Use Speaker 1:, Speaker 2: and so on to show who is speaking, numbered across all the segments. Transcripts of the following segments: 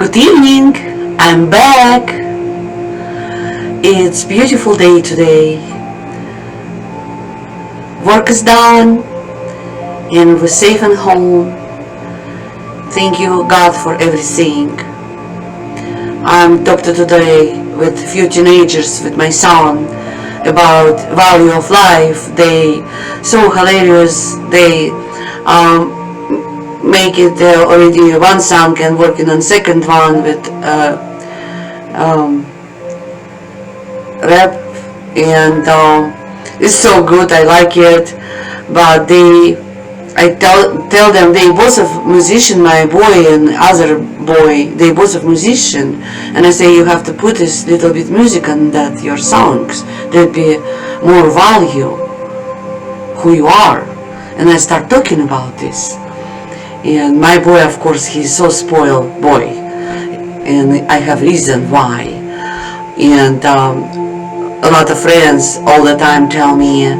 Speaker 1: Good evening, I'm back. It's beautiful day today. Work is done and we're safe and home. Thank you God for everything. I'm talking today with a few teenagers with my son about value of life. They so hilarious. They make it already one song and working on second one with rap, and it's so good. I like it. But I tell them they both of musician. My boy and other boy, they both of musician, and I say you have to put this little bit music on that your songs. There'd be more value who you are. And I start talking about this. And my boy, of course, he's so spoiled boy, and I have reason why. And a lot of friends all the time tell me,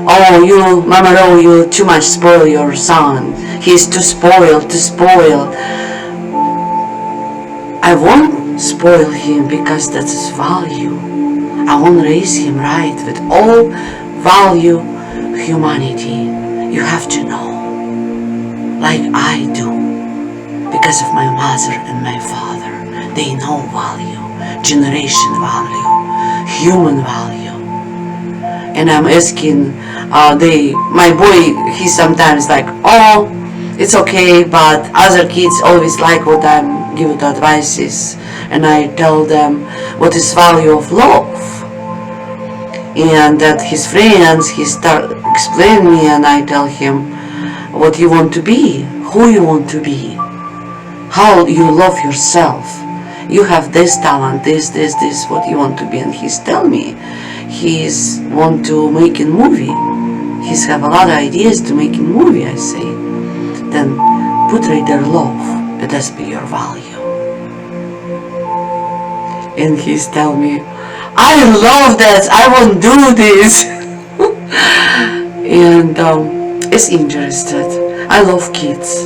Speaker 1: "Oh, you, Mama Ro, you too much spoil your son. He's too spoiled, too spoiled." I won't spoil him because that's his value. I won't raise him right with all value humanity. You have to know. Like I do, because of my mother and my father. They know value, generation value, human value. And I'm asking, my boy, he's sometimes like, "Oh, it's okay," but other kids always like what I'm giving the advices. And I tell them what is value of love. And that his friends, he start explaining me, and I tell him, what you want to be, who you want to be, how you love yourself. You have this talent, this, what you want to be. And he's tell me, he's want to make a movie. He's have a lot of ideas to make a movie. I say, then put right there love, it has to be your value. And he's tell me, "I love that, I won't do this." And is interested. I love kids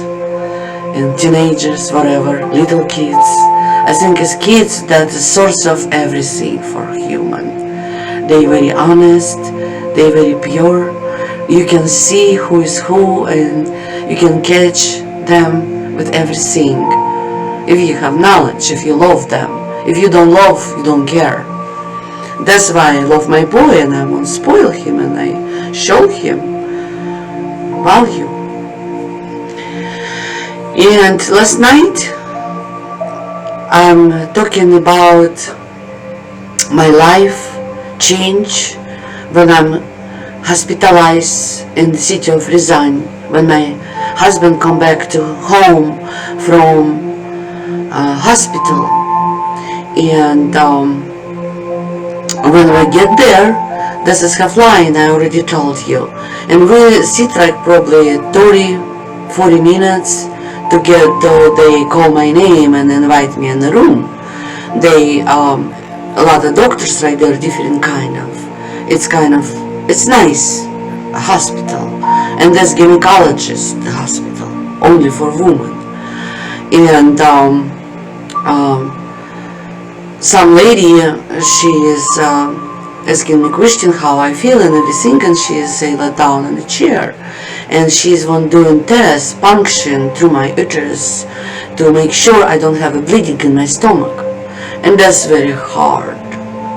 Speaker 1: and teenagers, whatever, little kids. I think as kids, that's the source of everything for human. They very honest, they very pure. You can see who is who, and you can catch them with everything. If you have knowledge, if you love them. If you don't love, you don't care. That's why I love my boy, and I won't spoil him, and I show him value. And last night I'm talking about my life change when I'm hospitalized in the city of Ryazan, when my husband come back to home from hospital. And when we get there, this is half line, I already told you. And we sit like probably 30-40 minutes to get though they call my name and invite me in the room. They a lot of doctors right there, different kind of. It's nice, a hospital. And there's gynecologist hospital, only for women. And some lady, she is asking me question how I feel and everything, and she is say let down in the chair, and she's one doing test punction through my uterus to make sure I don't have a bleeding in my stomach. And that's very hard.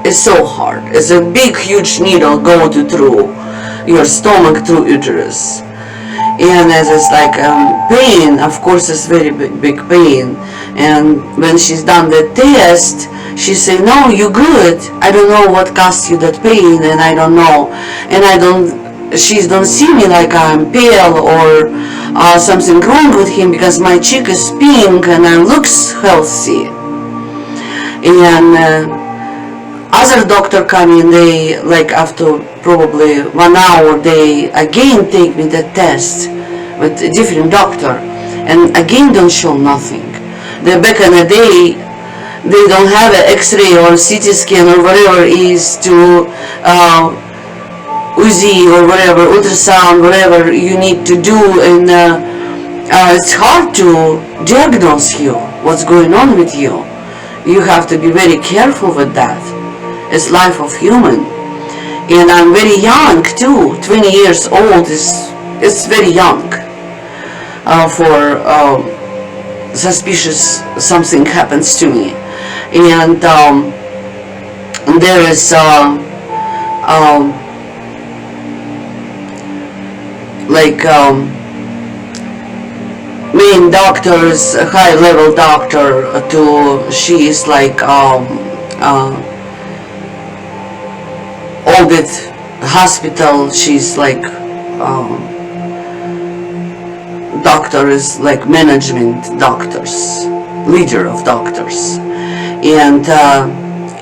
Speaker 1: It's so hard. It's a big huge needle go through your stomach through uterus. And as it's like pain, of course it's very big pain. And when she's done the test, she say, "No, you're good. I don't know what caused you that pain, and I don't know." And she don't see me like I'm pale or something wrong with him, because my cheek is pink and I looks healthy. And other doctor come in, they like after probably 1 hour, they again take me the test with a different doctor, and again don't show nothing. Back in the day, they don't have an X-ray or CT scan or whatever is to Uzi or whatever, ultrasound, whatever you need to do in it's hard to diagnose you, what's going on with you. You have to be very careful with that. It's life of human. And I'm very young too. 20 years old is very young for suspicious something happens to me. And there is like main doctors, a high level doctor to she is like Orbit hospital. She's like doctor is like management doctors, leader of doctors, and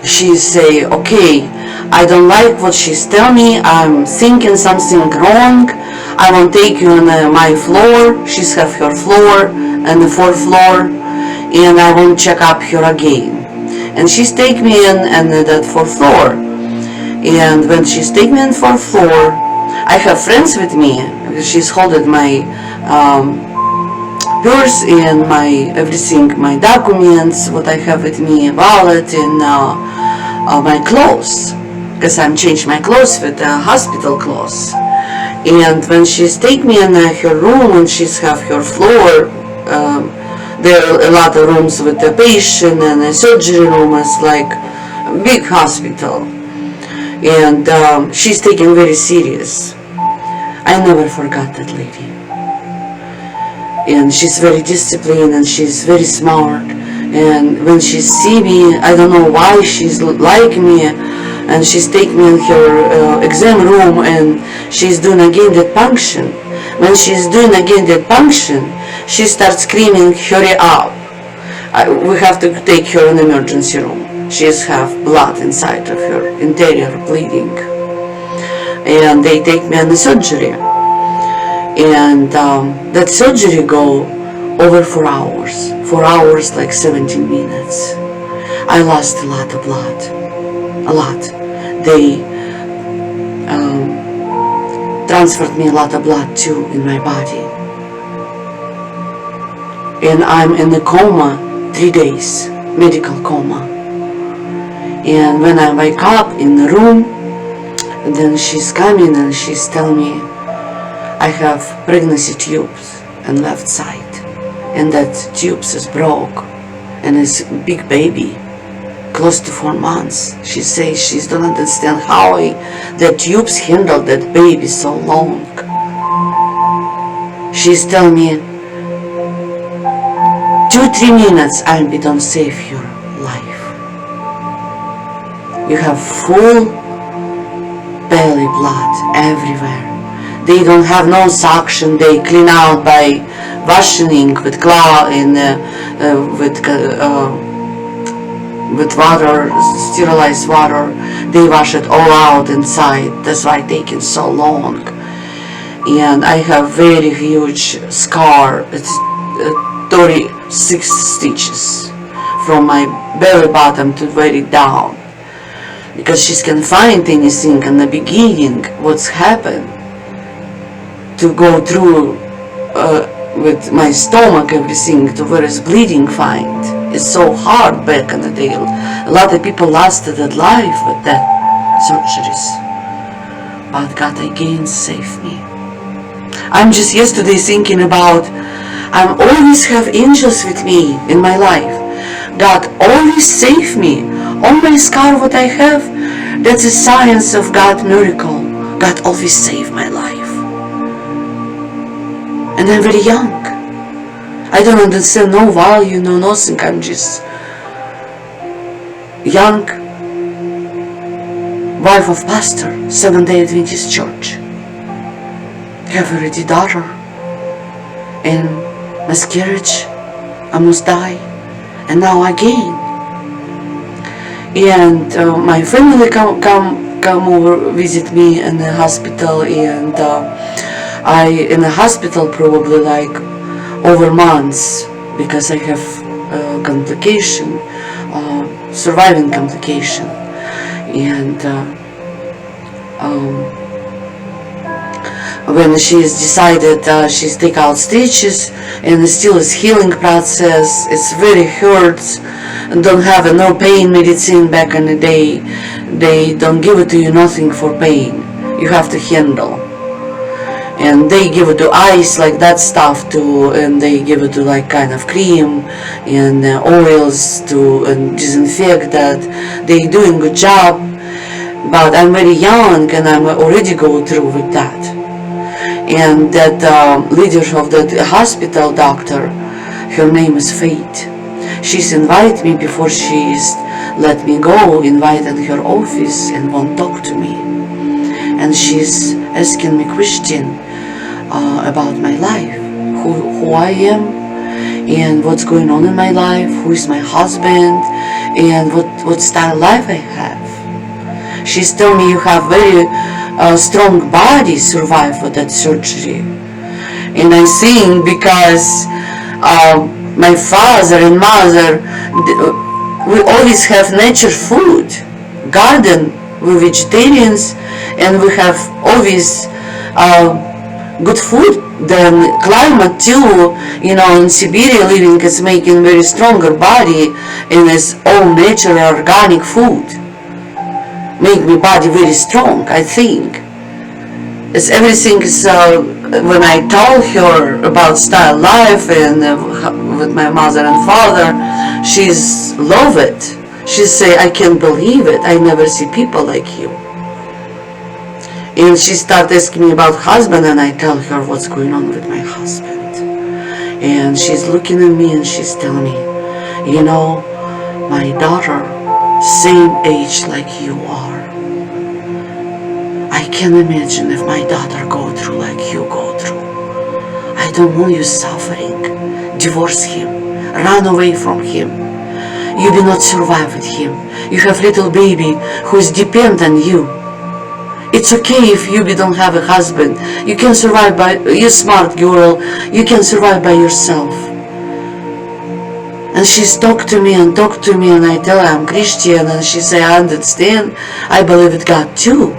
Speaker 1: she say, okay, I don't like what she's telling me, I'm thinking something wrong, I won't take you on my floor, she's have her floor and the fourth floor, and I won't check up her again. And she's take me in and that fourth floor, and when she's take me in fourth floor, I have friends with me, she's holding my purse and my everything, my documents, what I have with me, wallet and my clothes, because I'm changed my clothes with hospital clothes. And when she's take me in her room and she's have her floor, there are a lot of rooms with the patient and a surgery room. It's like a big hospital, and she's taken very serious. I never forgot that lady. And she's very disciplined and she's very smart, and when she see me, I don't know why she's like me, and she's taking me in her exam room and she's doing again that punction. When she's doing again that punction, she starts screaming, hurry up, we have to take her in the emergency room, she's have blood inside of her, interior bleeding, and they take me in the surgery. And that surgery go over 4 hours. 4 hours, like 17 minutes. I lost a lot of blood, a lot. They transferred me a lot of blood too in my body. And I'm in a coma 3 days, medical coma. And when I wake up in the room, then she's coming and she's telling me, I have pregnancy tubes on left side, and that tubes is broke, and it's a big baby, close to 4 months. She says she don't understand how the tubes handle that baby so long. She's telling me, 2-3 minutes I'll be done save your life. You have full belly blood everywhere. They don't have no suction. They clean out by washing with cloth and with water, sterilized water. They wash it all out inside. That's why it's taking so long. And I have very huge scar. It's 36 stitches from my belly bottom to very down, because she can find anything in the beginning. What's happened? To go through with my stomach, everything, to where is bleeding find. It's so hard back in the day. A lot of people lost their life with that surgeries. But God again saved me. I'm just yesterday thinking about, I always have angels with me in my life. God always save me. All my scar what I have, that's a science of God miracle. God always saved my life. And I'm very young. I don't understand no value, no nothing. I'm just young wife of pastor, Seventh-day Adventist church. Have already daughter. And miscarriage, almost die. And now again. And my family come over, visit me in the hospital, and I in the hospital probably like over months, because I have complication, surviving complication, and when she's decided she's take out stitches and it still is healing process. It's very hurts. Don't have no pain medicine back in the day. They don't give it to you nothing for pain. You have to handle. And they give it to ice like that stuff too, and they give it to like kind of cream and oils to disinfect that. They doing good job, but I'm very young and I'm already go through with that. And that leader of the hospital doctor, her name is Fate. She's invited me before she's let me go, invited her office and won't talk to me. And she's asking me question about my life, who I am, and what's going on in my life, who is my husband, and what style of life I have. She's telling me you have very strong body survive for that surgery. And I think because my father and mother, we always have nature food, garden, we're vegetarians, and we have always good food. Then climate too, in Siberia living is making very stronger body, and it's all natural organic food. Make my body very strong, I think. It's everything is, when I told her about style life and with my mother and father, she's love it. She say, I can't believe it. I never see people like you. And she started asking me about husband, and I tell her what's going on with my husband. And she's looking at me and she's telling me, my daughter, same age like you are. I can't imagine if my daughter go through like you go through. I don't want you suffering. Divorce him. Run away from him. You will not survive with him. You have little baby who is dependent on you. It's okay if you don't have a husband. You can survive by, you're smart girl, you can survive by yourself. And she's talked to me and I tell her I'm Christian, and she say, I understand, I believe in God too.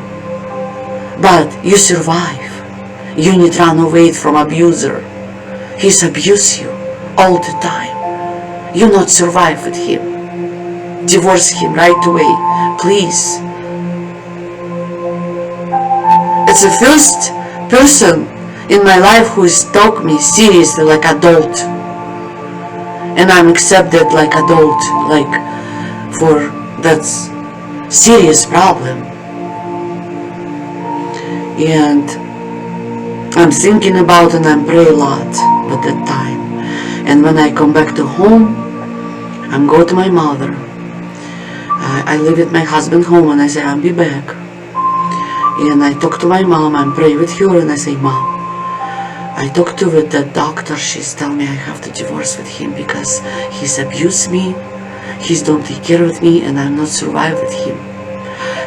Speaker 1: But you survive. You need to run away from abuser. He's abuse you all the time. You not survive with him. Divorce him right away, please. It's the first person in my life who has talked me seriously like adult. And I'm accepted like adult, like for that serious problem. And I'm thinking about and I pray a lot at that time. And when I come back to home, I'm go to my mother. I live with my husband home and I say, I'll be back. And I talk to my mom, I pray with her, and I say, Mom, I talked to with the doctor, she's telling me I have to divorce with him because he's abused me, he's don't take care of me, and I'm not survive with him.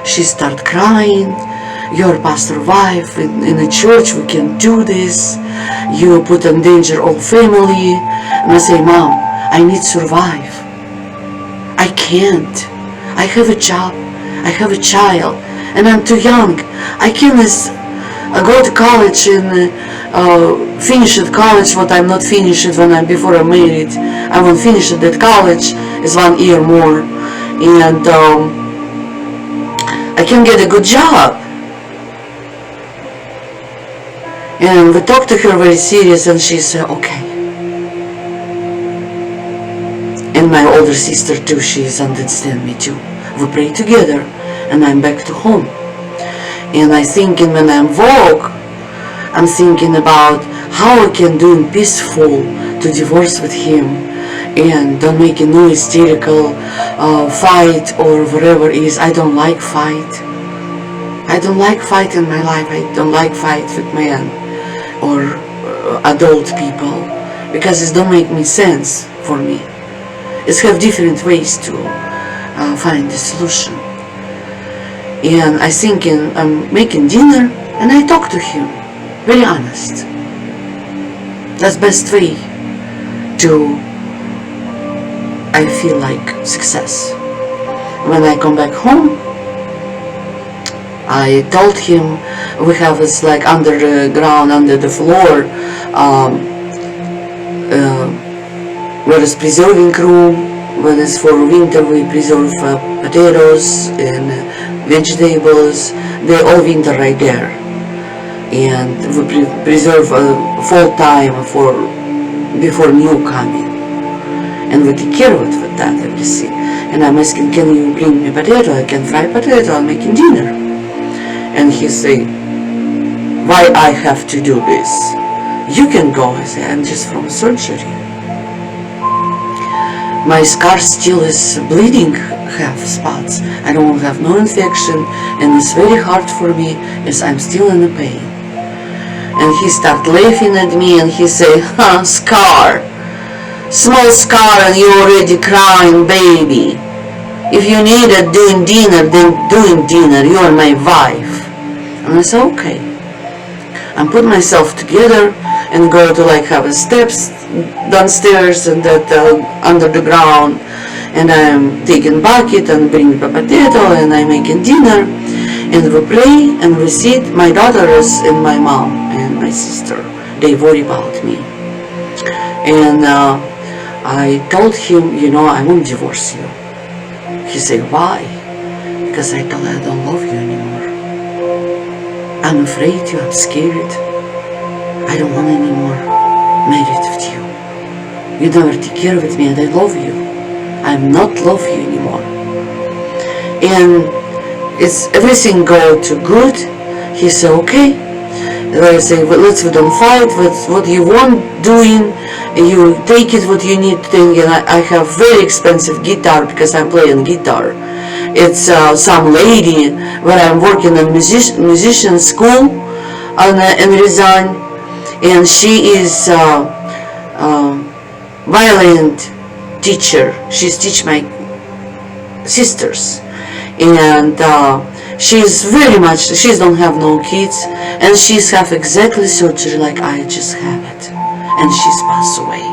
Speaker 1: She start crying, your pastor wife, in the church, we can do this, you put in danger all family. And I say, Mom, I need to survive. I can't. I have a job, I have a child, and I'm too young. I can't go to college and finish at college what I'm not finished when before I'm married. I won't finish at that college, it's 1 year more. And I can get a good job. And we talked to her very serious and she said, okay. And my older sister too, she's understand me too. We pray together and I'm back to home. And I thinking when I'm walk, I'm thinking about how I can do peaceful to divorce with him and don't make no hysterical fight or whatever it is. I don't like fight. I don't like fight in my life. I don't like fight with men or adult people because it don't make me sense for me. It's have different ways to find the solution. And I thinking I'm making dinner and I talk to him, very honest. That's best way to I feel like success. When I come back home, I told him we have this like under the ground, under the floor, where is preserving room. When it's for winter, we preserve potatoes and vegetables. They all winter right there, and we preserve full time for before new coming, and we take care of it with that everything. And I'm asking, can you bring me potato? I can fry potato. I'm making dinner. And he say, why I have to do this? You can go. I say, I'm just from surgery. My scar still is bleeding, have spots. I don't have no infection, and it's very hard for me as I'm still in the pain. And he start laughing at me, and he say, scar, small scar, and you already crying, baby. If you need it doing dinner, then doing dinner. You are my wife. And I say, okay. I put myself together and go to like have a steps downstairs and that under the ground, and I'm taking bucket and bring the potato and I'm making dinner, and we pray and we sit. My daughters and my mom and my sister, they worry about me. And I told him, I won't divorce you. He said, why? Because I told her I don't love you anymore. I'm afraid you, I'm scared. I don't want anymore married with you. You never take care of me and I love you. I'm not love you anymore. And it's everything go to good. He said, okay. And I say, well, we don't fight. What you want doing, you take it what you need to take. And I have very expensive guitar because I'm playing guitar. It's some lady where I'm working in musician school in Ryazan, and she is violin teacher. She's teach my sisters, and she's very much. She don't have no kids, and she's have exactly surgery like I just have it, and she's passed away.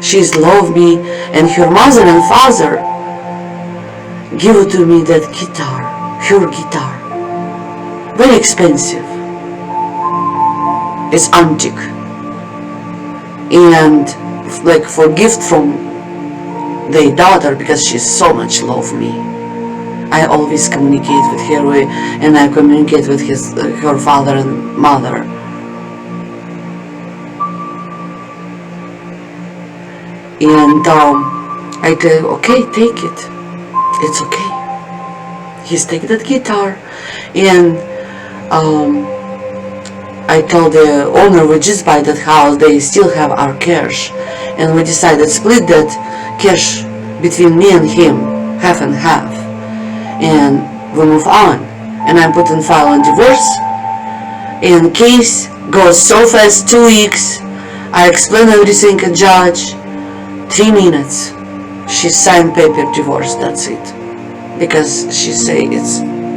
Speaker 1: She's love me, and her mother and father give it to me that guitar, her guitar, very expensive. It's antique, and like for gift from their daughter because she so much love me. I always communicate with her, and I communicate with her father and mother. And I tell, okay, take it. It's okay. He's taking that guitar, and I told the owner we just buy that house. They still have our cash, and we decided to split that cash between me and him, half and half, and we move on. And I put in file on divorce. And case goes so fast, 2 weeks. I explain everything to judge. 3 minutes. She signed paper divorce, that's it. Because she say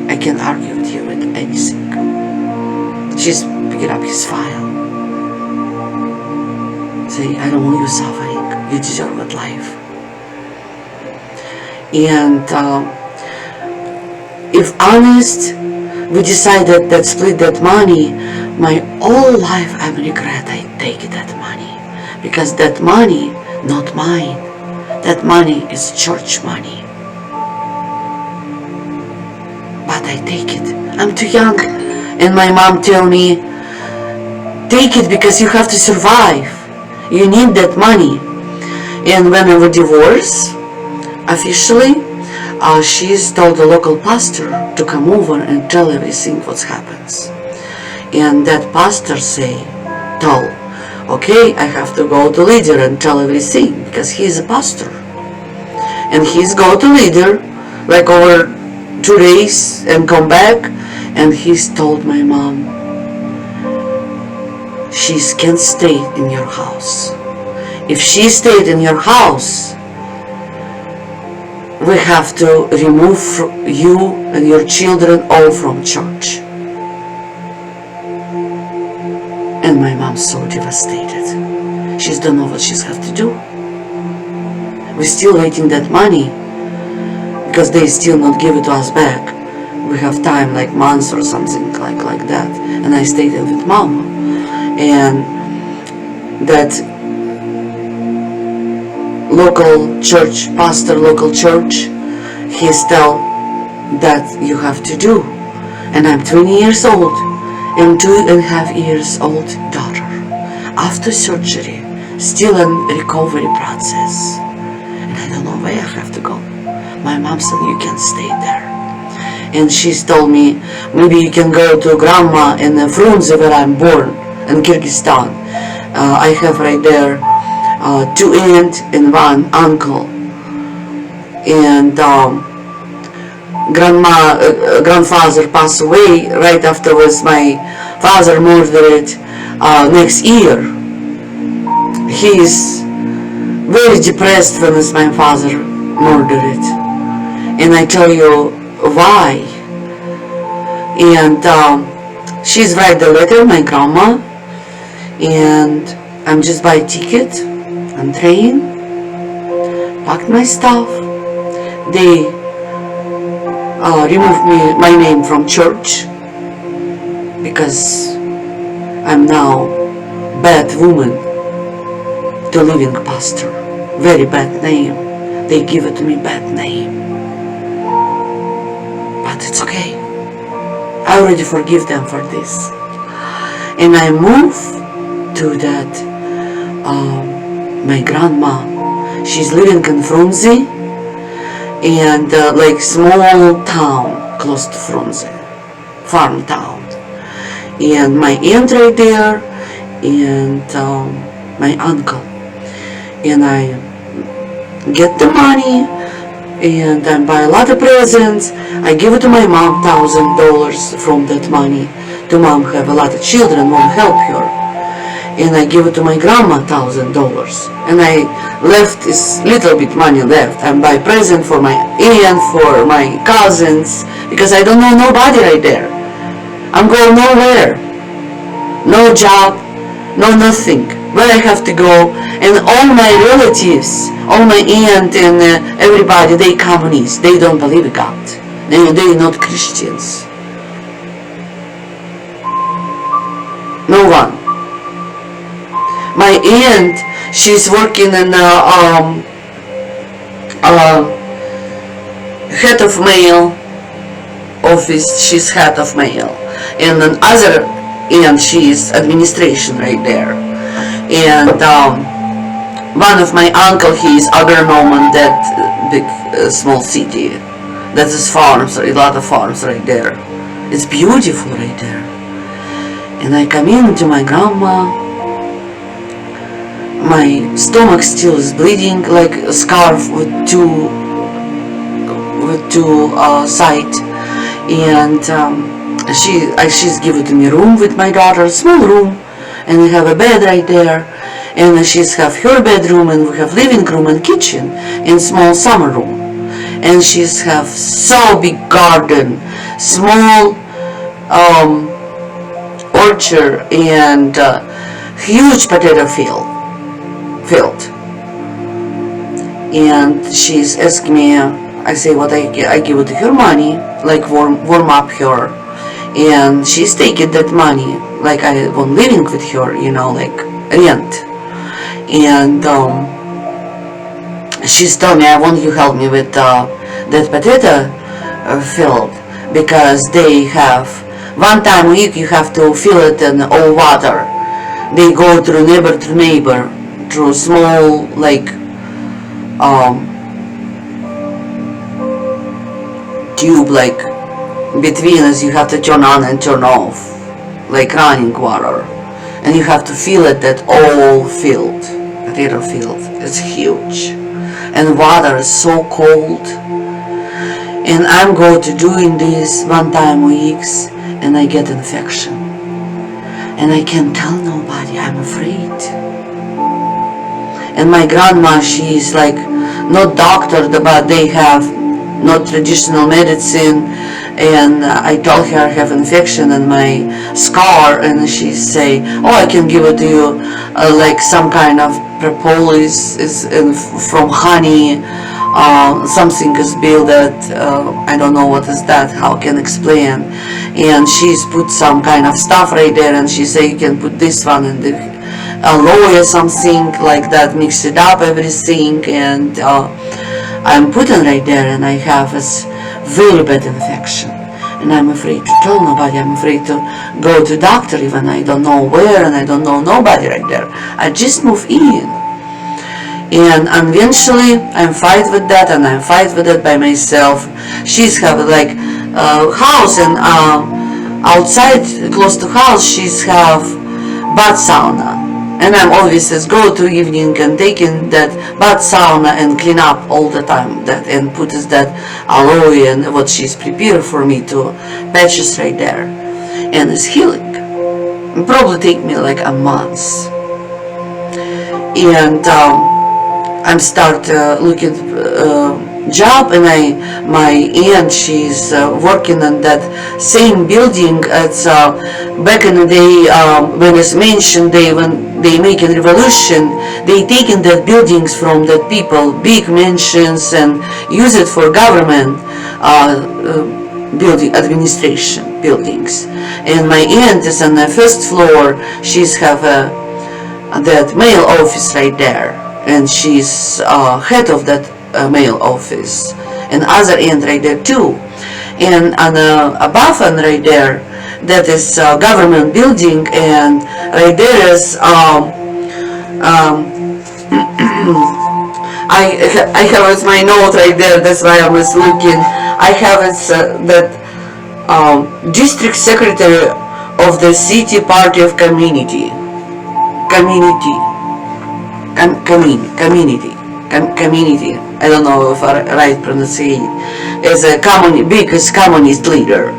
Speaker 1: I can't argue with you with anything. She's picking up his file. Say, I don't want you suffering. You deserve it life. And if honest, we decided that split that money. My whole life I regret I take that money. Because that money, not mine. That money is church money. But I take it. I'm too young. And my mom tell me, take it because you have to survive. You need that money. And when I was divorced, officially, she's told the local pastor to come over and tell everything what happens. And that pastor told, okay, I have to go to leader and tell everything because he's a pastor. And he's go to leader like over 2 days and come back, and he's told my mom, she can't stay in your house. If she stayed in your house, we have to remove you and your children all from church. And my mom's so devastated. She don't know what she's have to do. We're still waiting that money because they still not give it to us back. we have time like months or something like that, and I stayed with Mama. And that local church pastor, local church, he's tell that you have to do. And I'm 20 years old and 2.5 years old daughter, after surgery, still in recovery process, and I don't know where I have to go. My mom said you can stay there, and she's told me maybe you can go to grandma in Frunze where I'm born in Kyrgyzstan. I have right there 2 aunts and 1 uncle, and grandfather passed away right afterwards. My father murdered next year. He is very depressed when my father murdered, and I tell you why. And she's write the letter, my grandma, and I'm just buy a ticket on train, packed my stuff. They removed my name from church because I'm now bad woman to living pastor. Very bad name. They give it to me bad name. But it's okay. I already forgive them for this. And I move to that my grandma. She's living in Frunze, and like small town close to Frunze, farm town. And my aunt right there, and my uncle. And I get the money, and I buy a lot of presents. I give it to my mom, $1,000 from that money. To mom have a lot of children, won't help her. And I give it to my grandma, $1,000. And I left this little bit money left. I buy present for my aunt, for my cousins, because I don't know nobody right there. I'm going nowhere. No job, no nothing. Where I have to go, and all my relatives, all my aunt and everybody, they communists. They don't believe in God. They're not Christians. No one. My aunt, she's working in head of mail office. She's head of mail, and another aunt, she's administration right there. And one of my uncle, he is agronome in that big small city. That is farms, a lot of farms right there. It's beautiful right there. And I come in to my grandma. My stomach still is bleeding like a scarf with two sides. And she's given to me room with my daughter, small room, and we have a bed right there. And she's have her bedroom, and we have living room and kitchen and small summer room. And she's have so big garden, small orchard, and huge potato field. And she's asking me, I say what I give it to her money, like warm up her, and she's taking that money, like I was living with her, like rent. And she's telling me, I want you help me with that potato field, because they have 1 time a week you have to fill it in all water. They go through neighbor to neighbor, through small like tube, like between us you have to turn on and turn off, like running water, and you have to fill it that all field, potato field. It's huge, and water is so cold. And I'm going to doing this 1 time a week, and I get infection, and I can't tell nobody. I'm afraid. And my grandma, she's like not doctor, but they have not traditional medicine. And I told her I have infection in my scar, and she say, oh, I can give it to you like some kind of propolis is from honey, something is built that I don't know what is that, how can explain, and she's put some kind of stuff right there, and she say you can put this one in the aloe or something like that, mix it up everything, and I'm putting right there, and I have this very bad infection, and I'm afraid to tell nobody. I'm afraid to go to doctor even. I don't know where, and I don't know nobody right there. I just move in, and eventually I'm fight with that, and I'm fight with it by myself. She's have like house, and outside close to house she's have bath sauna, and I'm always go to evening and taking that bath sauna and clean up all the time that, and put that aloe and what she's prepared for me to patches right there, and it's healing. It probably take me like a month, and I'm start looking job, and my aunt, she's working on that same building. It's back in the day when it's mentioned, when they make a revolution, they taken that buildings from that people, big mansions, and use it for government building administration buildings. And my aunt is on the first floor. She's have that mail office right there, and she's head of that mail office, and other end right there too, and on above and right there, that is government building, and right there is I have it my note right there. That's why I was looking. I have it that district secretary of the city party of community. I don't know if I right pronunciation. Is a biggest communist leader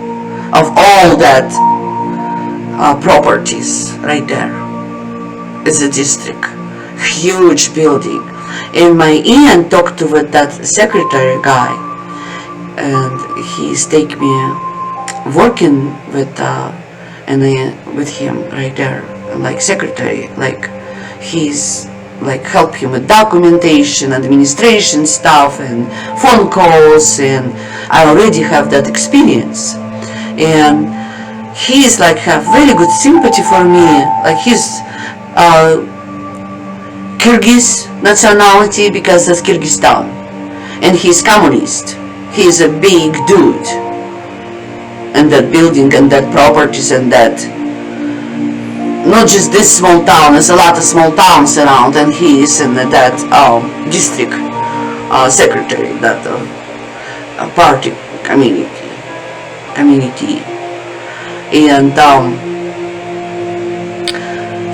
Speaker 1: of all that properties right there. It's a district, huge building, and my aunt talked with that secretary guy, and he's take me working with with him right there, like secretary, like he's like help him with documentation, administration stuff, and phone calls, and I already have that experience, and he's like have very good sympathy for me, like he's Kyrgyz nationality because that's Kyrgyzstan, and he's communist. He's a big dude, and that building and that properties and that. Not just this small town, there's a lot of small towns around, and he is in that district secretary, that party community, and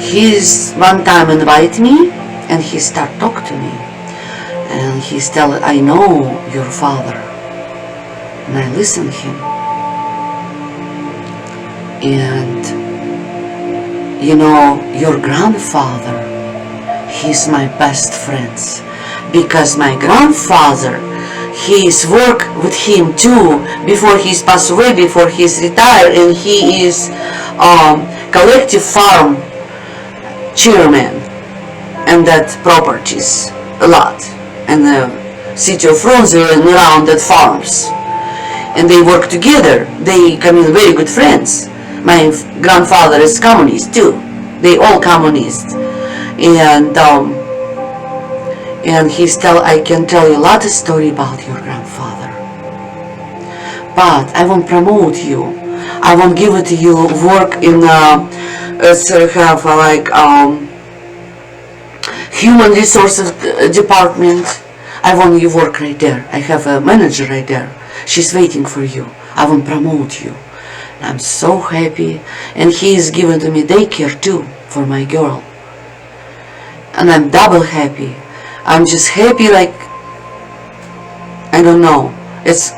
Speaker 1: he's one time invite me, and he start talk to me, and he's tell, I know your father, and I listen him, and you know, your grandfather, he's my best friend, because my grandfather, he's worked with him too before he's passed away, before he's retired, and he is collective farm chairman, and that properties a lot, and the city of Frunze and around that farms, and they work together. They become very good friends. My grandfather is communist too. They all communist, and he's I can tell you a lot of story about your grandfather, but I won't promote you. I won't give it to you. Work in have like human resources department. I want you work right there. I have a manager right there. She's waiting for you. I won't promote you. I'm so happy, and he is giving to me daycare too for my girl, and I'm double happy. I'm just happy, like I don't know. This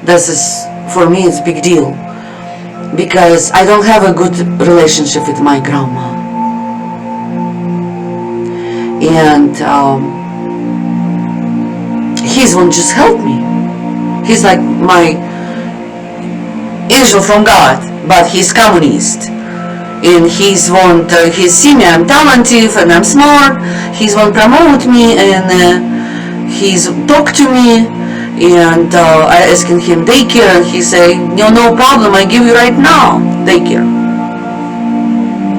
Speaker 1: is for me. It's big deal because I don't have a good relationship with my grandma, and he's one just help me. He's like my angel from God, but he's communist, and he's want he see me I'm talented and I'm smart. He's want promote me, and he's talked to me, and I asking him daycare, and he say, no problem, I give you right now daycare,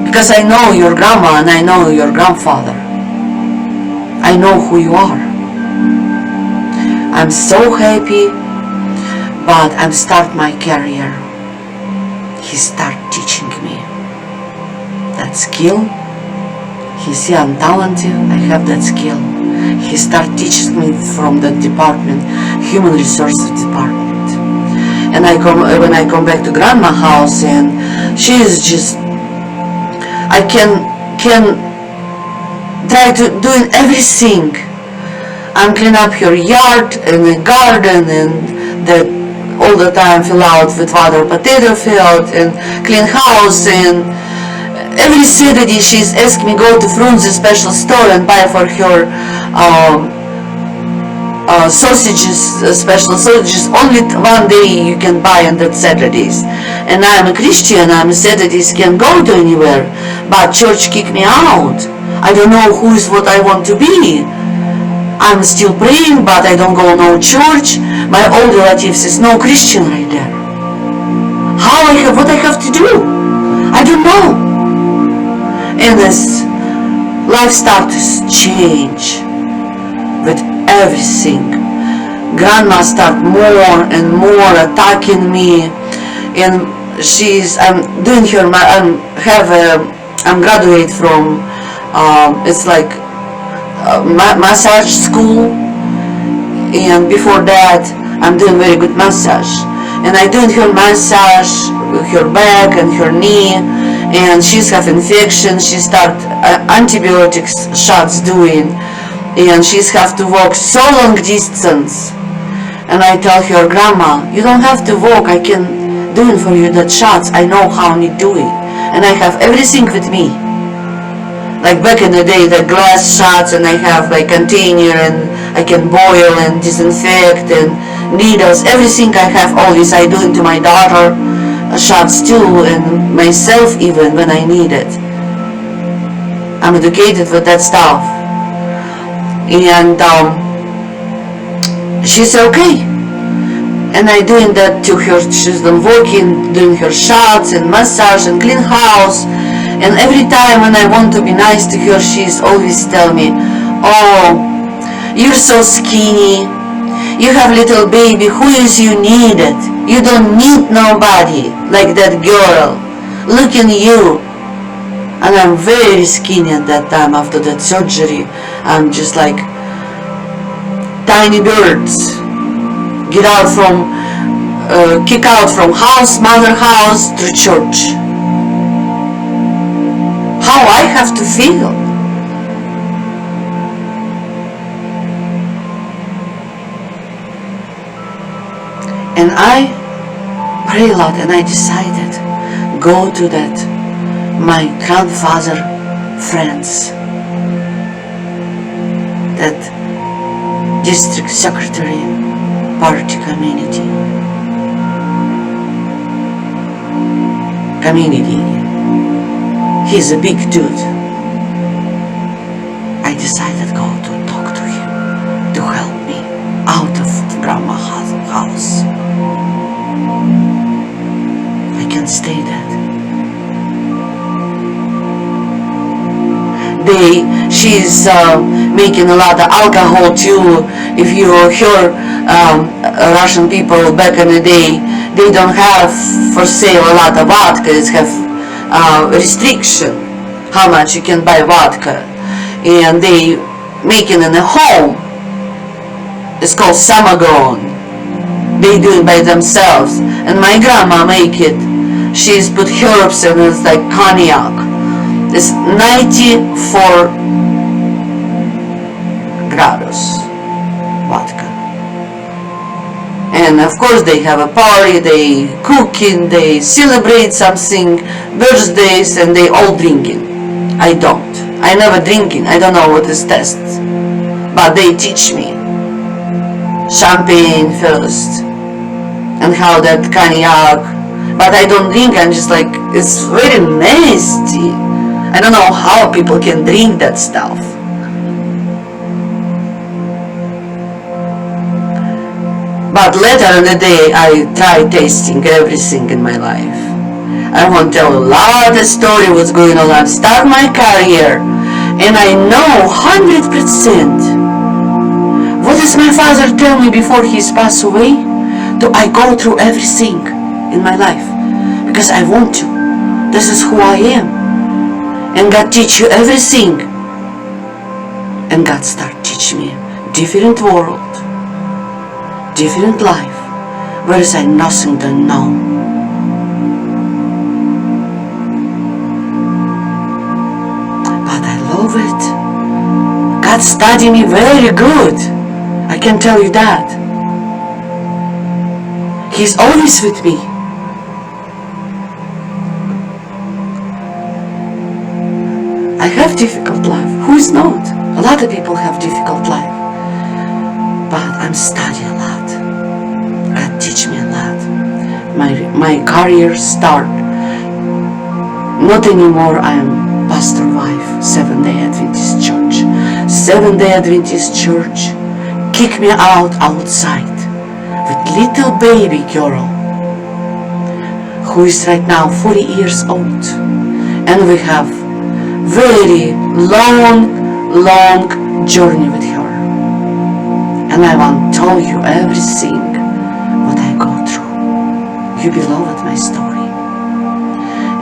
Speaker 1: because I know your grandma and I know your grandfather. I know who you are. I'm so happy, but I'm start my career. He start teaching me that skill. He see I'm talented, I have that skill. He start teaching me from the department, human resources department. And when I come back to grandma house, and she is just, I can try to doing everything. I'm clean up her yard and the garden, and that all the time fill out with water potato field and clean house, and every Saturday she's asked me go to Frunze special store and buy for her sausages, special sausages. Only one day you can buy on that Saturdays. And I'm a Christian, I'm Saturdays can't go to anywhere, but church kicked me out. I don't know who is what I want to be. I'm still praying, but I don't go no church. My old relatives is no Christian right there. What I have to do? I don't know. And as life starts to change with everything, grandma start more and more attacking me, and I'm graduate from it's like massage school, and before that I'm doing very good massage, and I doing her massage with her back and her knee, and she's have infection. She start antibiotics shots doing, and she's have to walk so long distance. And I tell her, grandma, you don't have to walk, I can do it for you, that shots, I know how to do it, and I have everything with me. Like back in the day, the glass shots, and I have like container, and I can boil and disinfect, and needles, everything I have always. I do it to my daughter shots too, and myself even when I need it. I'm educated with that stuff. And she said okay. And I doing that to her. She's been working, doing her shots and massage and clean house. And every time when I want to be nice to her, she's always tell me, oh, you're so skinny, you have little baby, who is you needed? You don't need nobody like that girl. Look at you. And I'm very skinny at that time after that surgery. I'm just like tiny birds. Kick out from house, mother house to church. How I have to feel. And I pray a lot, and I decided go to that my grandfather friends, that district secretary party community. He's a big dude. I decided go to talk to him to help me out of grandma house. I can't stay that. She's making a lot of alcohol too. If you hear Russian people back in the day, they don't have for sale a lot of vodka. It have restriction how much you can buy vodka, and they make it in a home. It's called Samagon. They do it by themselves, and my grandma make it. She's put herbs and it's like cognac. It's 94 grados vodka. And of course they have a party, they cooking, they celebrate something, birthdays, and they all drinking. I don't. I never drinking. I don't know what is test. But they teach me. Champagne first. And how that cognac. But I don't drink. I'm just like, it's very nasty. I don't know how people can drink that stuff. But later in the day, I try tasting everything in my life. I want to tell a lot of story what's going on. I start my career, and I know 100% what does my father tell me before he's passed away. Do I go through everything in my life because I want to. This is who I am, and God teach you everything, and God start teach me different world, different life, whereas I nothing don't know. But I love it. God study me very good. I can tell you that. He's always with me. I have difficult life. Who is not? A lot of people have difficult life. But I'm studying a lot. God teach me a lot. My career start. Not anymore I am pastor wife, Seventh-day Adventist Church. Seventh-day Adventist Church kick me outside with little baby girl who is right now 40 years old. And we have very long journey with her. And I want to tell you everything what I go through. You beloved my story.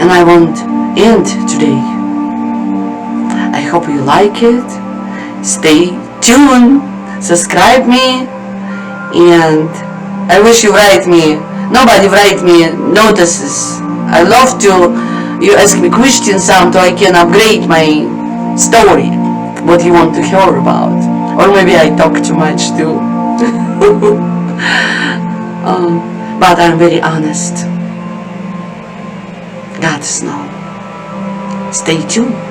Speaker 1: And I want to end today. I hope you like it. Stay tuned. Subscribe me. And I wish you write me. Nobody write me notices. I love to you ask me questions so I can upgrade my story. What you want to hear about. Or maybe I talk too much too. But I'm very honest. God knows. Stay tuned.